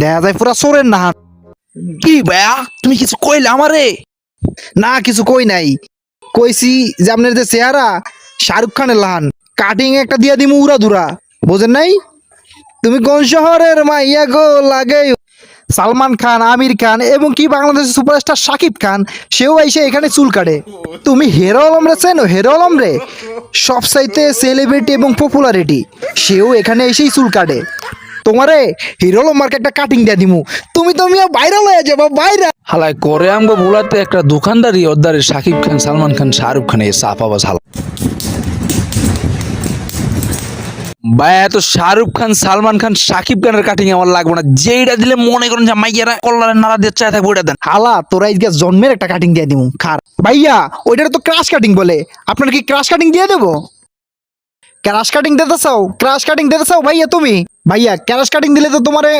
দেখা যায় পুরা চোরের না। কি ভাইয়া তুমি কিছু কইলে আমারে? না কিছু কই নাই, কইছি যে আপনার যে চেহারা শাহরুখ খানের লাহান, কাটিং একটা দিয়া দিমু উড়া ধুরা, বোঝেন নাই? তুমি কোন শহরের মাইয়া গো লাগে? সালমান খান, আমির খান এবং কি বাংলাদেশের সুপারস্টার শাকিব খান সেও এসে এখানে চুল কাটে। তুমি হিরো আলম রে চেনো? হিরো আলম রে সবচাইতে সেলিব্রিটি এবং পপুলারিটি, সেও এখানে এসেই চুল কাটে। তোমারে হিরো আলম মার্কে একটা কাটিং দিয়ে দিমু, তুমি তো মিয়া ভাইরাল হয়ে যাবা, ভাইরাল। হালাই করে আমগো বুলাতে একটা দোকানদারি ওদ্দারে শাকিব খান, সালমান খান, শাহরুখ খান এই সাফাবাজ হালা। ভাই এত শাহরুখ খান, সালমান খান, শাকিব খানের কাটিং আমার লাগবে না। যেইটা দিলে মনে করেন যে মাইয়ারা কল্লারের নাড়া দিয়ে চায় থাকবে ওইটা দেন। হালা তোরা আজকে জন্মের একটা কাটিং দিয়ে দিমু খার। ভাইয়া ওইটার তো ক্রাশ কাটিং বলে, আপনার কি ক্রাশ কাটিং দিয়ে দেবো? ক্রাশ কাটিং দিতে চাও? ক্রাশ কাটিং দিতে চাও ভাইয়া তুমি? ভাইয়া ক্রাশ কাটিং দিলে তো তোমারে